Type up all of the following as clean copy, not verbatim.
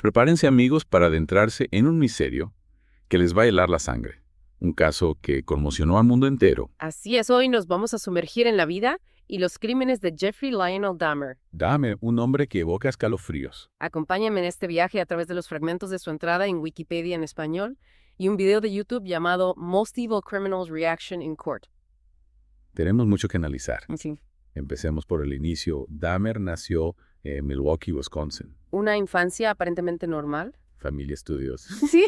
Prepárense amigos para adentrarse en un misterio que les va a helar la sangre. Un caso que conmocionó al mundo entero. Así es, hoy nos vamos a sumergir en la vida y los crímenes de Jeffrey Lionel Dahmer. Dahmer, un hombre que evoca escalofríos. Acompáñame en este viaje a través de los fragmentos de su entrada en Wikipedia en español y un video de YouTube llamado Most Evil Criminals Reaction in Court. Tenemos mucho que analizar. Sí. Empecemos por el inicio. Dahmer nació en Milwaukee, Wisconsin. Una infancia aparentemente normal. Familia estudios. Sí.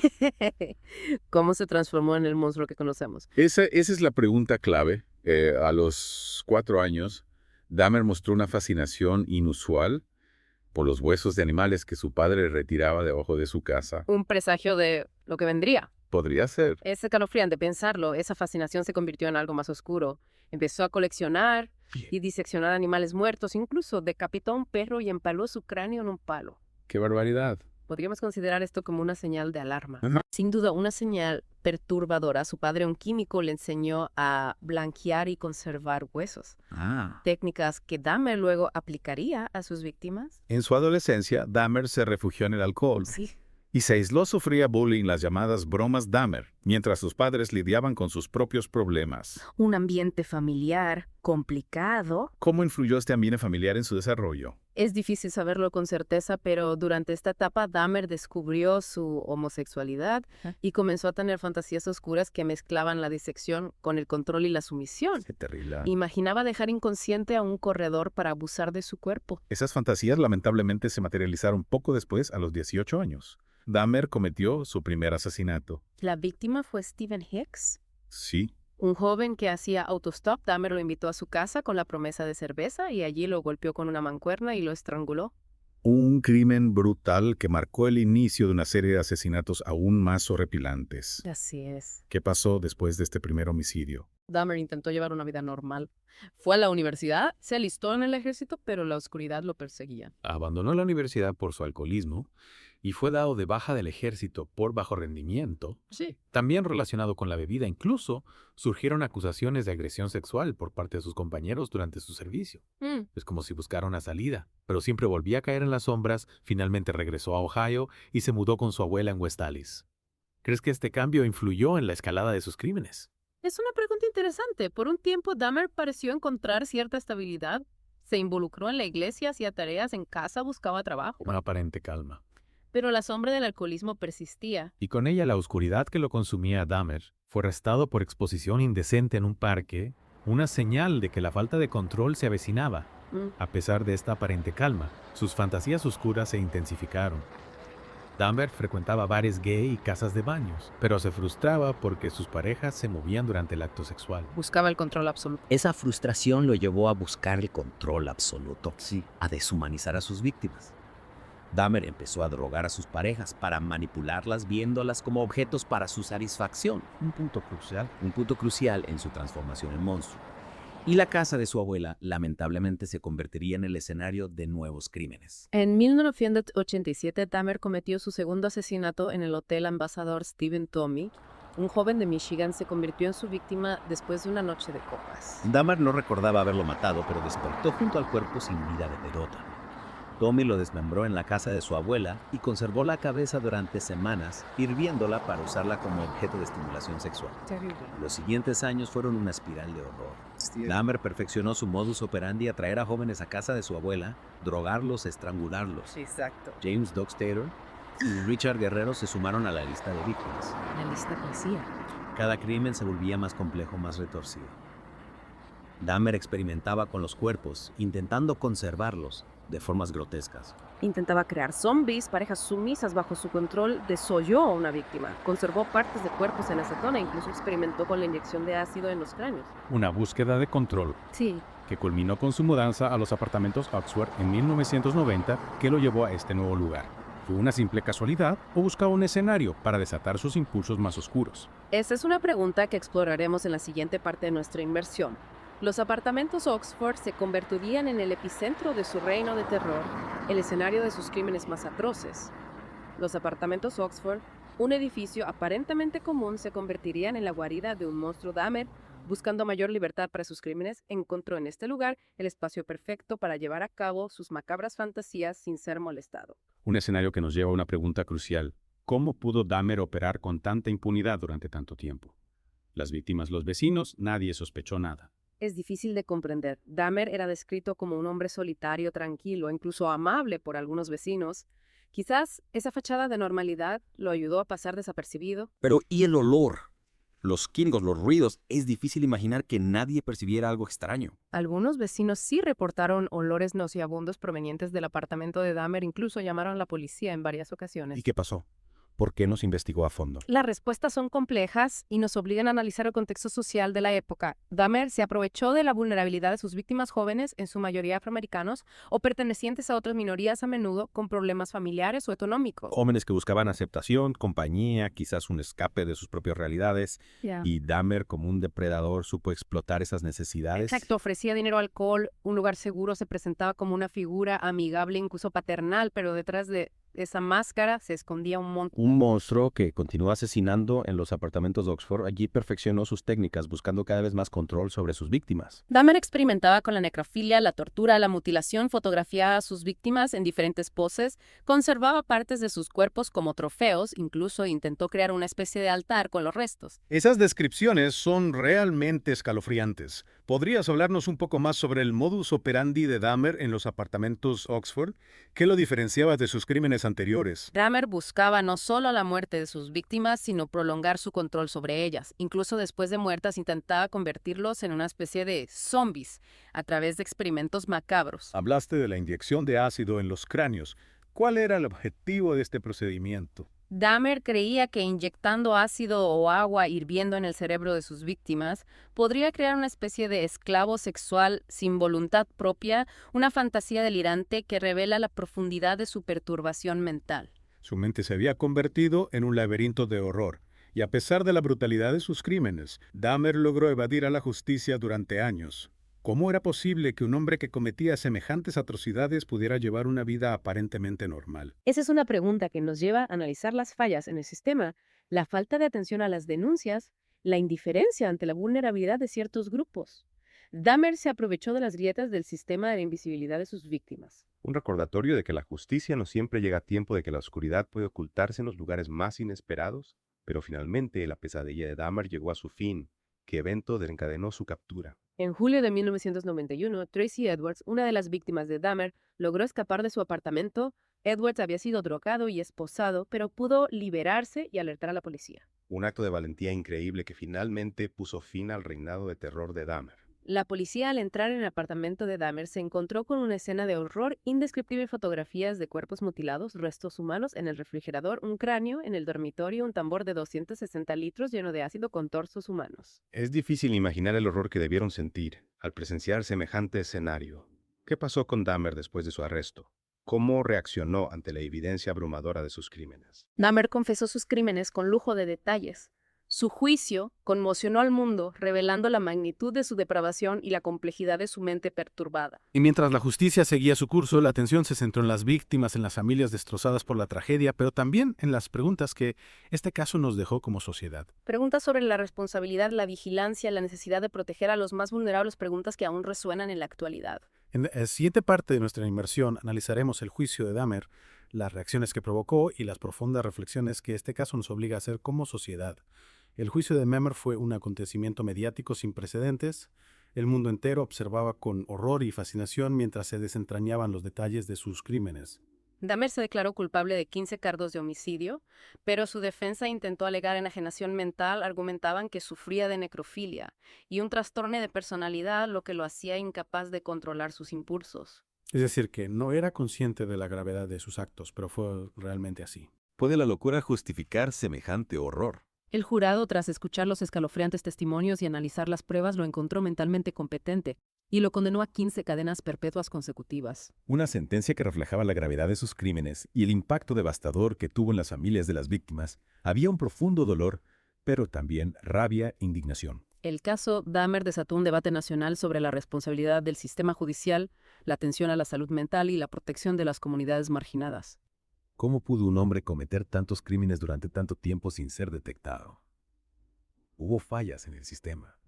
¿Cómo se transformó en el monstruo que conocemos? Esa es la pregunta clave. A los 4 años, Dahmer mostró una fascinación inusual por los huesos de animales que su padre retiraba debajo de su casa. Un presagio de lo que vendría. Podría ser. Es escalofriante pensarlo. Esa fascinación se convirtió en algo más oscuro. Empezó a coleccionar y diseccionar animales muertos. Incluso decapitó a un perro y empaló su cráneo en un palo. ¡Qué barbaridad! Podríamos considerar esto como una señal de alarma. Ajá. Sin duda, una señal perturbadora. Su padre, un químico, le enseñó a blanquear y conservar huesos. Técnicas que Dahmer luego aplicaría a sus víctimas. En su adolescencia, Dahmer se refugió en el alcohol Sí. y se aisló, sufría bullying, las llamadas bromas Dahmer, mientras sus padres lidiaban con sus propios problemas. Un ambiente familiar complicado. ¿Cómo influyó este ambiente familiar en su desarrollo? Es difícil saberlo con certeza, pero durante esta etapa Dahmer descubrió su homosexualidad y comenzó a tener fantasías oscuras que mezclaban la disección con el control y la sumisión. Qué terrible. Imaginaba dejar inconsciente a un corredor para abusar de su cuerpo. Esas fantasías lamentablemente se materializaron poco después, a los 18 años. Dahmer cometió su primer asesinato. La víctima fue Stephen Hicks, Sí. un joven que hacía autostop. Dahmer lo invitó a su casa con la promesa de cerveza y allí lo golpeó con una mancuerna y lo estranguló. Un crimen brutal que marcó el inicio de una serie de asesinatos aún más horripilantes. Así es. ¿Qué pasó después de este primer homicidio? Dahmer intentó llevar una vida normal. Fue a la universidad, se alistó en el ejército, pero la oscuridad lo perseguía. Abandonó la universidad por su alcoholismo y fue dado de baja del ejército por bajo rendimiento, Sí. también relacionado con la bebida. Incluso surgieron acusaciones de agresión sexual por parte de sus compañeros durante su servicio. Es como si buscara una salida, pero siempre volvía a caer en las sombras. Finalmente regresó a Ohio y se mudó con su abuela en West Allis. ¿Crees que este cambio influyó en la escalada de sus crímenes? Es una pregunta interesante. Por un tiempo, Dahmer pareció encontrar cierta estabilidad. Se involucró en la iglesia, hacía tareas en casa, buscaba trabajo. Una aparente calma. Pero la sombra del alcoholismo persistía. Y con ella la oscuridad que lo consumía a Dahmer. Fue arrestado por exposición indecente en un parque, una señal de que la falta de control se avecinaba. A pesar de esta aparente calma, sus fantasías oscuras se intensificaron. Dahmer frecuentaba bares gay y casas de baños, pero se frustraba porque sus parejas se movían durante el acto sexual. Buscaba el control absoluto. Esa frustración lo llevó a buscar el control absoluto, a deshumanizar a sus víctimas. Dahmer empezó a drogar a sus parejas para manipularlas viéndolas como objetos para su satisfacción. Un punto crucial en su transformación en monstruo. Y la casa de su abuela lamentablemente se convertiría en el escenario de nuevos crímenes. En 1987, Dahmer cometió su segundo asesinato en el Hotel Ambassador Stephen Tommy. Un joven de Michigan se convirtió en su víctima después de una noche de copas. Dahmer no recordaba haberlo matado, pero despertó junto al cuerpo sin vida de pelota. Tommy lo desmembró en la casa de su abuela y conservó la cabeza durante semanas, hirviéndola para usarla como objeto de estimulación sexual. Terrible. Los siguientes años fueron una espiral de horror. Dahmer perfeccionó su modus operandi: atraer a jóvenes a casa de su abuela, drogarlos, estrangularlos. Exacto. James Doug Taylor y Richard Guerrero se sumaron a la lista de víctimas. La lista crecía. Cada crimen se volvía más complejo, más retorcido. Dahmer experimentaba con los cuerpos, intentando conservarlos de formas grotescas. Intentaba crear zombies, parejas sumisas bajo su control, desolló a una víctima, conservó partes de cuerpos en acetona e incluso experimentó con la inyección de ácido en los cráneos. Una búsqueda de control Sí. que culminó con su mudanza a los apartamentos Oxford en 1990, que lo llevó a este nuevo lugar. ¿Fue una simple casualidad o buscaba un escenario para desatar sus impulsos más oscuros? Esa es una pregunta que exploraremos en la siguiente parte de nuestra inmersión. Los apartamentos Oxford se convertirían en el epicentro de su reino de terror, el escenario de sus crímenes más atroces. Los apartamentos Oxford, un edificio aparentemente común, se convertirían en la guarida de un monstruo. Dahmer, buscando mayor libertad para sus crímenes, encontró en este lugar el espacio perfecto para llevar a cabo sus macabras fantasías sin ser molestado. Un escenario que nos lleva a una pregunta crucial. ¿Cómo pudo Dahmer operar con tanta impunidad durante tanto tiempo? Las víctimas, los vecinos, nadie sospechó nada. Es difícil de comprender. Dahmer era descrito como un hombre solitario, tranquilo, incluso amable por algunos vecinos. Quizás esa fachada de normalidad lo ayudó a pasar desapercibido. Pero ¿y el olor? Los químicos, los ruidos, es difícil imaginar que nadie percibiera algo extraño. Algunos vecinos sí reportaron olores nauseabundos provenientes del apartamento de Dahmer, incluso llamaron a la policía en varias ocasiones. ¿Y qué pasó? ¿Por qué no se investigó a fondo? Las respuestas son complejas y nos obligan a analizar el contexto social de la época. Dahmer se aprovechó de la vulnerabilidad de sus víctimas jóvenes, en su mayoría afroamericanos, o pertenecientes a otras minorías a menudo con problemas familiares o económicos. Jóvenes que buscaban aceptación, compañía, quizás un escape de sus propias realidades. Y Dahmer, como un depredador, supo explotar esas necesidades. Exacto, ofrecía dinero, alcohol, un lugar seguro, se presentaba como una figura amigable, incluso paternal, pero detrás de esa máscara se escondía un monstruo. Un monstruo que continuó asesinando en los apartamentos de Oxford. Allí perfeccionó sus técnicas, buscando cada vez más control sobre sus víctimas. Dahmer experimentaba con la necrofilia, la tortura, la mutilación, fotografiaba a sus víctimas en diferentes poses, conservaba partes de sus cuerpos como trofeos, incluso intentó crear una especie de altar con los restos. Esas descripciones son realmente escalofriantes. ¿Podrías hablarnos un poco más sobre el modus operandi de Dahmer en los apartamentos Oxford? ¿Qué lo diferenciaba de sus crímenes anteriores? Dahmer buscaba no solo la muerte de sus víctimas, sino prolongar su control sobre ellas. Incluso después de muertas intentaba convertirlos en una especie de zombies a través de experimentos macabros. Hablaste de la inyección de ácido en los cráneos. ¿Cuál era el objetivo de este procedimiento? Dahmer creía que inyectando ácido o agua hirviendo en el cerebro de sus víctimas podría crear una especie de esclavo sexual sin voluntad propia, una fantasía delirante que revela la profundidad de su perturbación mental. Su mente se había convertido en un laberinto de horror, y a pesar de la brutalidad de sus crímenes, Dahmer logró evadir a la justicia durante años. ¿Cómo era posible que un hombre que cometía semejantes atrocidades pudiera llevar una vida aparentemente normal? Esa es una pregunta que nos lleva a analizar las fallas en el sistema, la falta de atención a las denuncias, la indiferencia ante la vulnerabilidad de ciertos grupos. Dahmer se aprovechó de las grietas del sistema de la invisibilidad de sus víctimas. Un recordatorio de que la justicia no siempre llega a tiempo, de que la oscuridad puede ocultarse en los lugares más inesperados, pero finalmente la pesadilla de Dahmer llegó a su fin. ¿Qué evento desencadenó su captura? En julio de 1991, Tracy Edwards, una de las víctimas de Dahmer, logró escapar de su apartamento. Edwards había sido drogado y esposado, pero pudo liberarse y alertar a la policía. Un acto de valentía increíble que finalmente puso fin al reinado de terror de Dahmer. La policía, al entrar en el apartamento de Dahmer, se encontró con una escena de horror indescriptible: fotografías de cuerpos mutilados, restos humanos en el refrigerador, un cráneo en el dormitorio, un tambor de 260 litros lleno de ácido con torsos humanos. Es difícil imaginar el horror que debieron sentir al presenciar semejante escenario. ¿Qué pasó con Dahmer después de su arresto? ¿Cómo reaccionó ante la evidencia abrumadora de sus crímenes? Dahmer confesó sus crímenes con lujo de detalles. Su juicio conmocionó al mundo, revelando la magnitud de su depravación y la complejidad de su mente perturbada. Y mientras la justicia seguía su curso, la atención se centró en las víctimas, en las familias destrozadas por la tragedia, pero también en las preguntas que este caso nos dejó como sociedad. Preguntas sobre la responsabilidad, la vigilancia, la necesidad de proteger a los más vulnerables, preguntas que aún resuenan en la actualidad. En la siguiente parte de nuestra inmersión analizaremos el juicio de Dahmer, las reacciones que provocó y las profundas reflexiones que este caso nos obliga a hacer como sociedad. El juicio de Dahmer fue un acontecimiento mediático sin precedentes. El mundo entero observaba con horror y fascinación mientras se desentrañaban los detalles de sus crímenes. Dahmer se declaró culpable de 15 cargos de homicidio, pero su defensa intentó alegar enajenación mental. Argumentaban que sufría de necrofilia y un trastorno de personalidad, lo que lo hacía incapaz de controlar sus impulsos. Es decir, que no era consciente de la gravedad de sus actos, pero fue realmente así. ¿Puede la locura justificar semejante horror? El jurado, tras escuchar los escalofriantes testimonios y analizar las pruebas, lo encontró mentalmente competente y lo condenó a 15 cadenas perpetuas consecutivas. Una sentencia que reflejaba la gravedad de sus crímenes y el impacto devastador que tuvo en las familias de las víctimas. Había un profundo dolor, pero también rabia e indignación. El caso Dahmer desató un debate nacional sobre la responsabilidad del sistema judicial, la atención a la salud mental y la protección de las comunidades marginadas. ¿Cómo pudo un hombre cometer tantos crímenes durante tanto tiempo sin ser detectado? Hubo fallas en el sistema.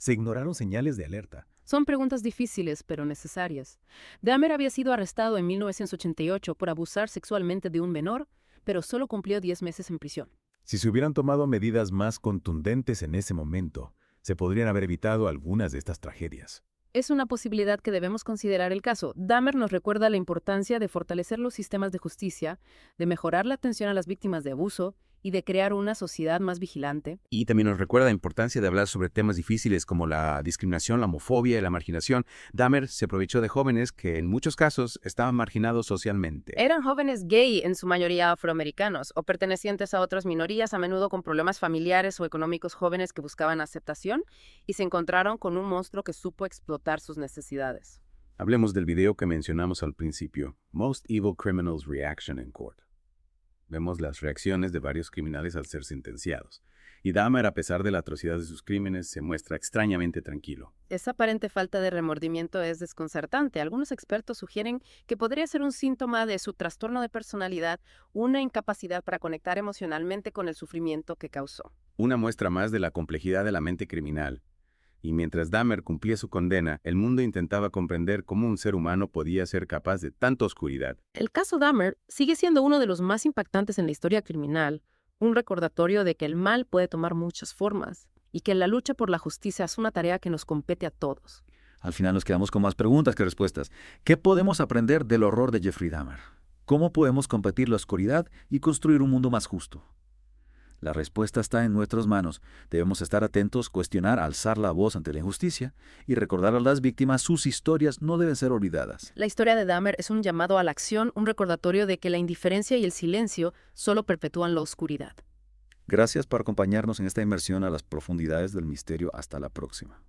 Se ignoraron señales de alerta. Son preguntas difíciles, pero necesarias. Dahmer había sido arrestado en 1988 por abusar sexualmente de un menor, pero solo cumplió 10 meses en prisión. Si se hubieran tomado medidas más contundentes en ese momento, se podrían haber evitado algunas de estas tragedias. Es una posibilidad que debemos considerar el caso. Dahmer nos recuerda la importancia de fortalecer los sistemas de justicia, de mejorar la atención a las víctimas de abuso y de crear una sociedad más vigilante. Y también nos recuerda la importancia de hablar sobre temas difíciles como la discriminación, la homofobia y la marginación. Dahmer se aprovechó de jóvenes que en muchos casos estaban marginados socialmente. Eran jóvenes gay, en su mayoría afroamericanos, o pertenecientes a otras minorías, a menudo con problemas familiares o económicos, jóvenes que buscaban aceptación y se encontraron con un monstruo que supo explotar sus necesidades. Hablemos del video que mencionamos al principio, Most Evil Criminals Reaction in Court. Vemos las reacciones de varios criminales al ser sentenciados. Y Dahmer, a pesar de la atrocidad de sus crímenes, se muestra extrañamente tranquilo. Esa aparente falta de remordimiento es desconcertante. Algunos expertos sugieren que podría ser un síntoma de su trastorno de personalidad, una incapacidad para conectar emocionalmente con el sufrimiento que causó. Una muestra más de la complejidad de la mente criminal. Y mientras Dahmer cumplía su condena, el mundo intentaba comprender cómo un ser humano podía ser capaz de tanta oscuridad. El caso Dahmer sigue siendo uno de los más impactantes en la historia criminal, un recordatorio de que el mal puede tomar muchas formas y que la lucha por la justicia es una tarea que nos compete a todos. Al final nos quedamos con más preguntas que respuestas. ¿Qué podemos aprender del horror de Jeffrey Dahmer? ¿Cómo podemos combatir la oscuridad y construir un mundo más justo? La respuesta está en nuestras manos. Debemos estar atentos, cuestionar, alzar la voz ante la injusticia y recordar a las víctimas sus historias no deben ser olvidadas. La historia de Dahmer es un llamado a la acción, un recordatorio de que la indiferencia y el silencio solo perpetúan la oscuridad. Gracias por acompañarnos en esta inmersión a las profundidades del misterio. Hasta la próxima.